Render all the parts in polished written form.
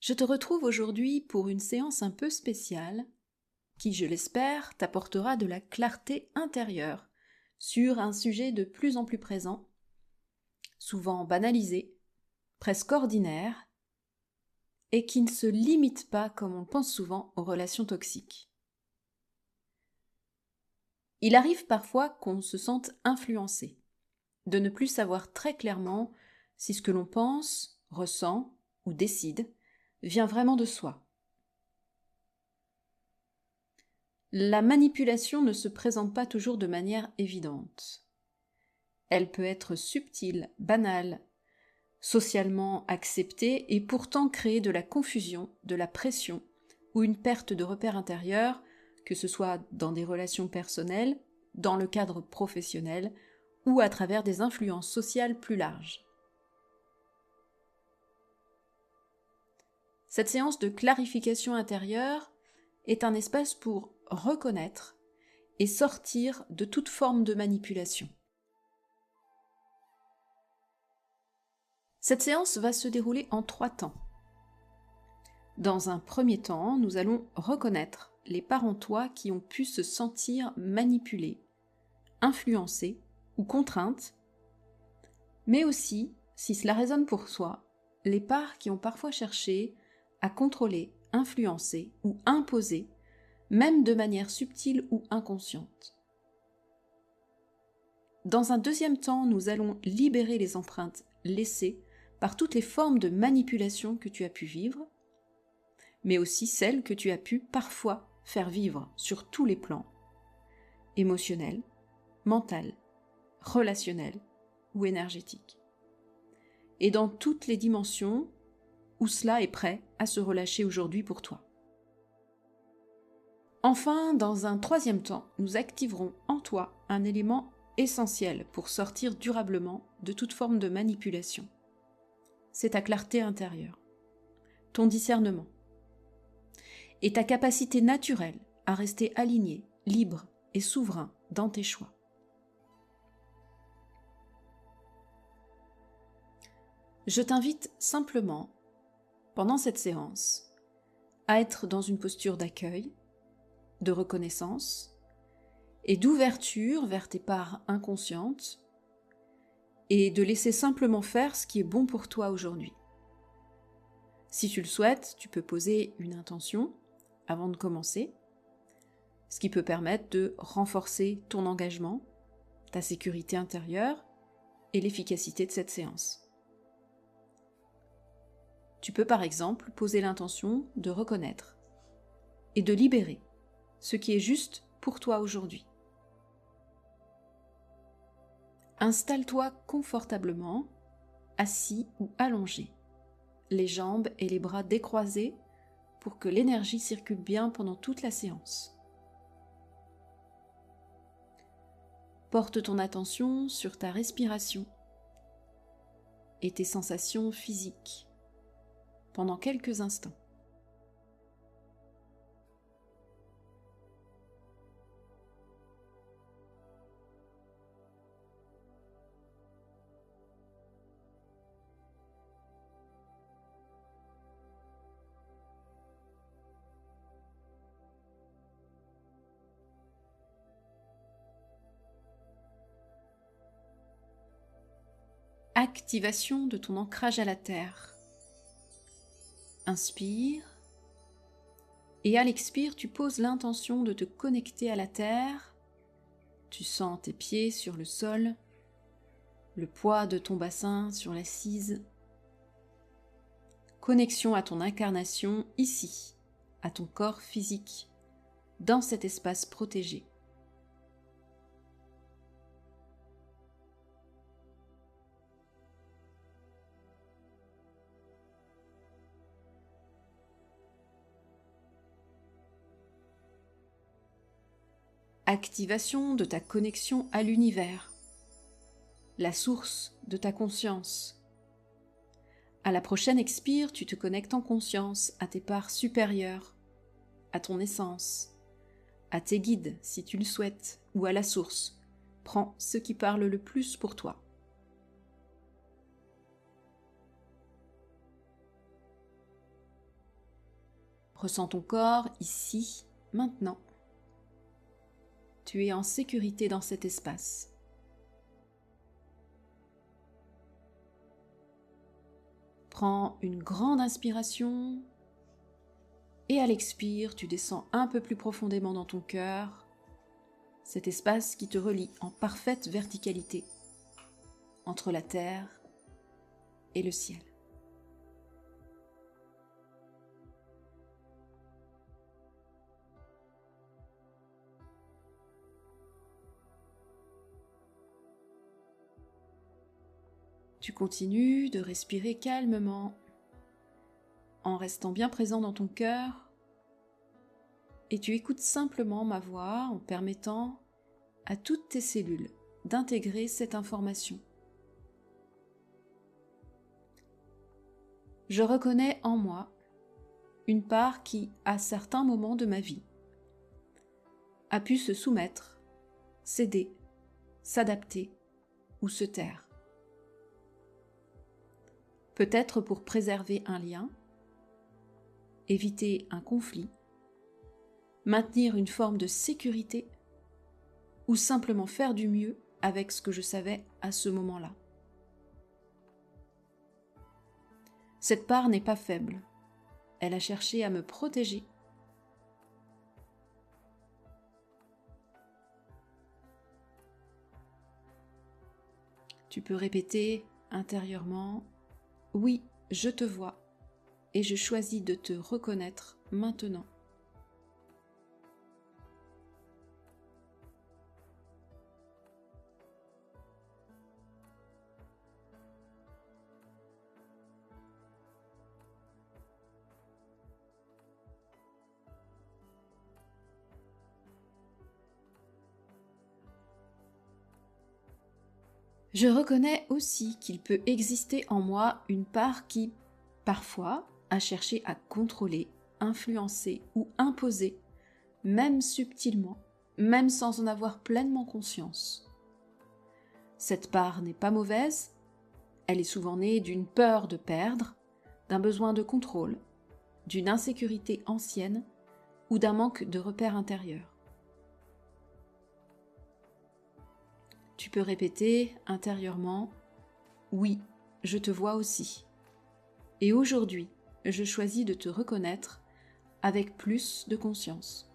Je te retrouve aujourd'hui pour une séance un peu spéciale qui, je l'espère, t'apportera de la clarté intérieure sur un sujet de plus en plus présent, souvent banalisé, presque ordinaire, et qui ne se limite pas, comme on le pense souvent, aux relations toxiques. Il arrive parfois qu'on se sente influencé, de ne plus savoir très clairement si ce que l'on pense, ressent ou décide vient vraiment de soi. La manipulation ne se présente pas toujours de manière évidente. Elle peut être subtile, banale, socialement acceptée et pourtant créer de la confusion, de la pression ou une perte de repère intérieur, que ce soit dans des relations personnelles, dans le cadre professionnel ou à travers des influences sociales plus larges. Cette séance de clarification intérieure est un espace pour reconnaître et sortir de toute forme de manipulation. Cette séance va se dérouler en 3 temps. Dans un premier temps, nous allons reconnaître les parts en toi qui ont pu se sentir manipulées, influencées ou contraintes, mais aussi, si cela résonne pour toi, les parts qui ont parfois cherché à contrôler, influencer ou imposer, même de manière subtile ou inconsciente. Dans un deuxième temps, nous allons libérer les empreintes laissées par toutes les formes de manipulation que tu as pu vivre, mais aussi celles que tu as pu parfois faire vivre sur tous les plans, émotionnel, mental, relationnel ou énergétique. Et dans toutes les dimensions où cela est prêt à se relâcher aujourd'hui pour toi. Enfin, dans un troisième temps, nous activerons en toi un élément essentiel pour sortir durablement de toute forme de manipulation. C'est ta clarté intérieure, ton discernement et ta capacité naturelle à rester aligné, libre et souverain dans tes choix. Je t'invite simplement, pendant cette séance, à être dans une posture d'accueil, de reconnaissance et d'ouverture vers tes parts inconscientes et de laisser simplement faire ce qui est bon pour toi aujourd'hui. Si tu le souhaites, tu peux poser une intention avant de commencer, ce qui peut permettre de renforcer ton engagement, ta sécurité intérieure et l'efficacité de cette séance. Tu peux par exemple poser l'intention de reconnaître et de libérer ce qui est juste pour toi aujourd'hui. Installe-toi confortablement, assis ou allongé, les jambes et les bras décroisés pour que l'énergie circule bien pendant toute la séance. Porte ton attention sur ta respiration et tes sensations physiques pendant quelques instants. Activation de ton ancrage à la terre. Inspire et à l'expire, tu poses l'intention de te connecter à la terre. Tu sens tes pieds sur le sol, le poids de ton bassin sur l'assise. Connexion à ton incarnation ici, à ton corps physique, dans cet espace protégé. Activation de ta connexion à l'univers, la source de ta conscience. À la prochaine expire, tu te connectes en conscience à tes parts supérieures, à ton essence, à tes guides si tu le souhaites, ou à la source. Prends ce qui parle le plus pour toi. Ressens ton corps ici, maintenant. Tu es en sécurité dans cet espace. Prends une grande inspiration et à l'expire, tu descends un peu plus profondément dans ton cœur, cet espace qui te relie en parfaite verticalité entre la terre et le ciel. Tu continues de respirer calmement, en restant bien présent dans ton cœur, et tu écoutes simplement ma voix en permettant à toutes tes cellules d'intégrer cette information. Je reconnais en moi une part qui, à certains moments de ma vie, a pu se soumettre, céder, s'adapter ou se taire. Peut-être pour préserver un lien, éviter un conflit, maintenir une forme de sécurité ou simplement faire du mieux avec ce que je savais à ce moment-là. Cette part n'est pas faible. Elle a cherché à me protéger. Tu peux répéter intérieurement « Oui, je te vois et je choisis de te reconnaître maintenant ». Je reconnais aussi qu'il peut exister en moi une part qui, parfois, a cherché à contrôler, influencer ou imposer, même subtilement, même sans en avoir pleinement conscience. Cette part n'est pas mauvaise, elle est souvent née d'une peur de perdre, d'un besoin de contrôle, d'une insécurité ancienne ou d'un manque de repères intérieurs. Tu peux répéter intérieurement « Oui, je te vois aussi. Et aujourd'hui, je choisis de te reconnaître avec plus de conscience. »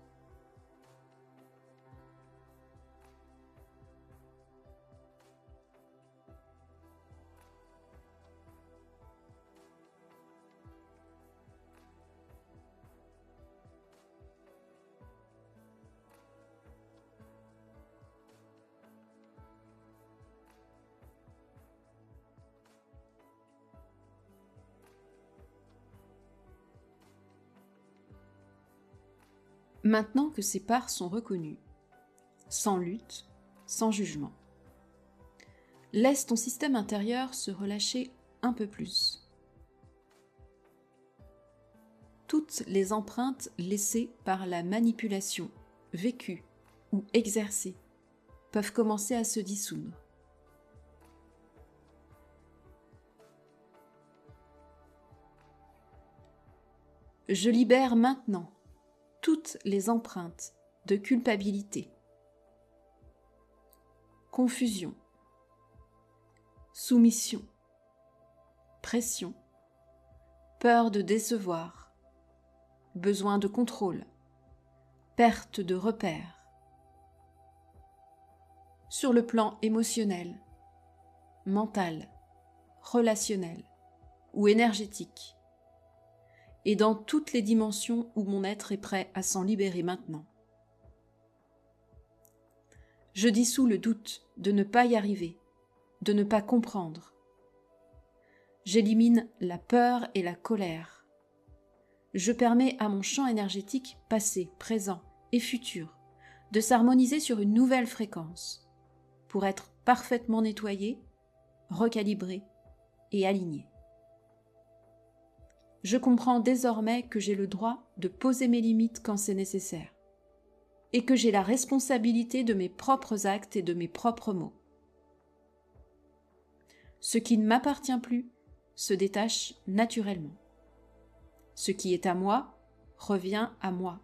Maintenant que ces parts sont reconnues, sans lutte, sans jugement, laisse ton système intérieur se relâcher un peu plus. Toutes les empreintes laissées par la manipulation, vécue ou exercée, peuvent commencer à se dissoudre. Je libère maintenant toutes les empreintes de culpabilité, confusion, soumission, pression, peur de décevoir, besoin de contrôle, perte de repères. Sur le plan émotionnel, mental, relationnel ou énergétique, et dans toutes les dimensions où mon être est prêt à s'en libérer maintenant. Je dissous le doute de ne pas y arriver, de ne pas comprendre. J'élimine la peur et la colère. Je permets à mon champ énergétique passé, présent et futur de s'harmoniser sur une nouvelle fréquence pour être parfaitement nettoyé, recalibré et aligné. Je comprends désormais que j'ai le droit de poser mes limites quand c'est nécessaire et que j'ai la responsabilité de mes propres actes et de mes propres mots. Ce qui ne m'appartient plus se détache naturellement. Ce qui est à moi reviens à moi,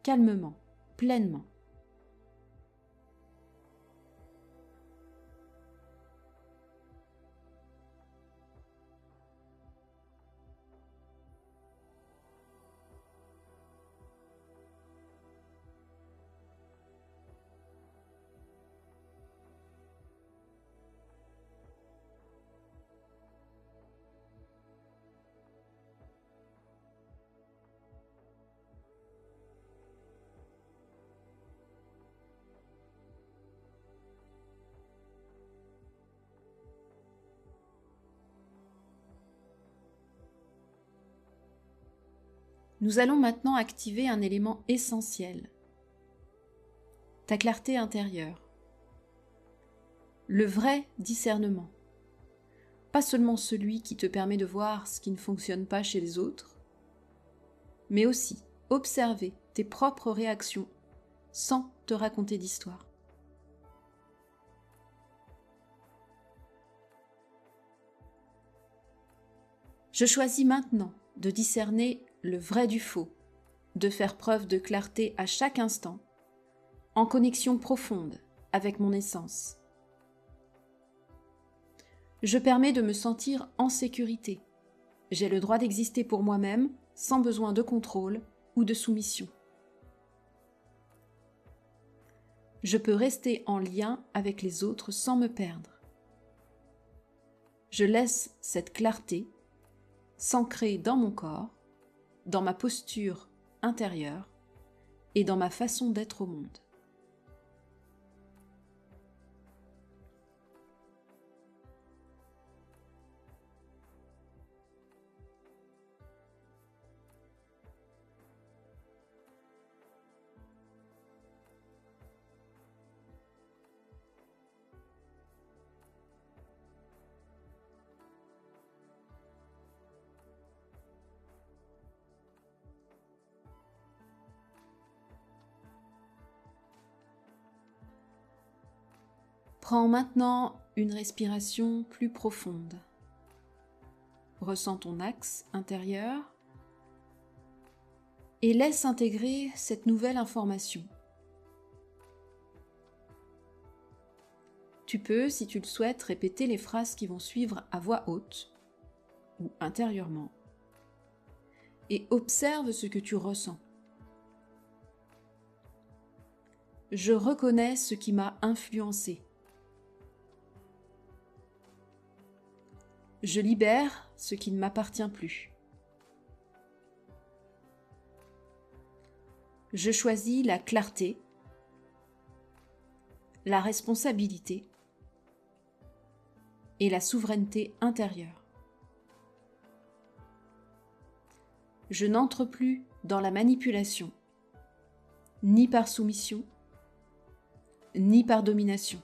calmement, pleinement. Nous allons maintenant activer un élément essentiel, ta clarté intérieure, le vrai discernement, pas seulement celui qui te permet de voir ce qui ne fonctionne pas chez les autres, mais aussi observer tes propres réactions sans te raconter d'histoire. Je choisis maintenant de discerner le vrai du faux, de faire preuve de clarté à chaque instant, en connexion profonde avec mon essence. Je permets de me sentir en sécurité. J'ai le droit d'exister pour moi-même sans besoin de contrôle ou de soumission. Je peux rester en lien avec les autres sans me perdre. Je laisse cette clarté s'ancrer dans mon corps, dans ma posture intérieure et dans ma façon d'être au monde. Prends maintenant une respiration plus profonde. Ressens ton axe intérieur et laisse intégrer cette nouvelle information. Tu peux, si tu le souhaites, répéter les phrases qui vont suivre à voix haute ou intérieurement et observe ce que tu ressens. Je reconnais ce qui m'a influencé. Je libère ce qui ne m'appartient plus. Je choisis la clarté, la responsabilité et la souveraineté intérieure. Je n'entre plus dans la manipulation, ni par soumission, ni par domination.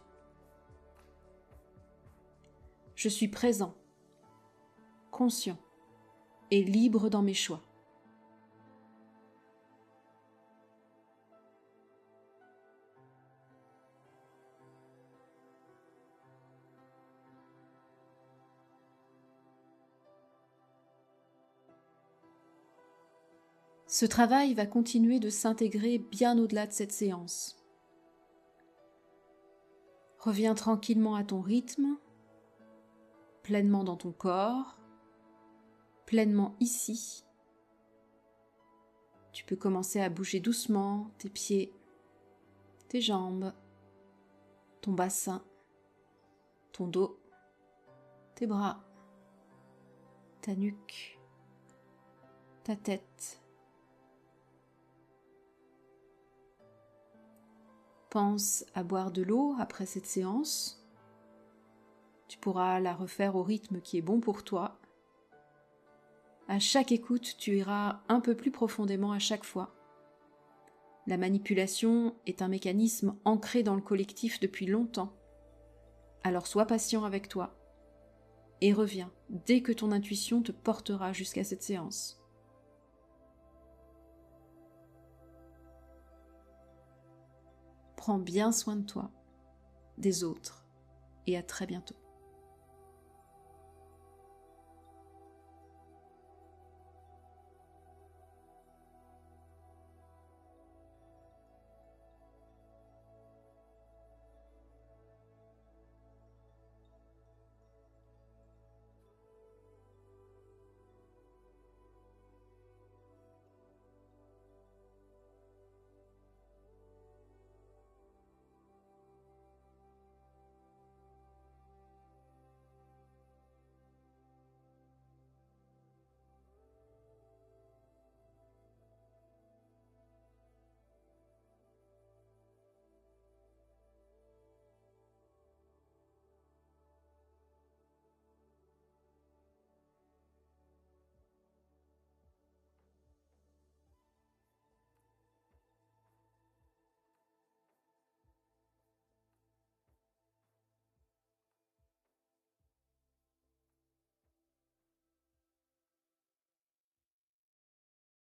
Je suis présent, conscient et libre dans mes choix. Ce travail va continuer de s'intégrer bien au-delà de cette séance. Reviens tranquillement à ton rythme, pleinement dans ton corps, pleinement ici. Tu peux commencer à bouger doucement tes pieds, tes jambes, ton bassin, ton dos, tes bras, ta nuque, ta tête. Pense à boire de l'eau après cette séance. Tu pourras la refaire au rythme qui est bon pour toi. À chaque écoute, tu iras un peu plus profondément à chaque fois. La manipulation est un mécanisme ancré dans le collectif depuis longtemps. Alors sois patient avec toi et reviens dès que ton intuition te portera jusqu'à cette séance. Prends bien soin de toi, des autres, et à très bientôt.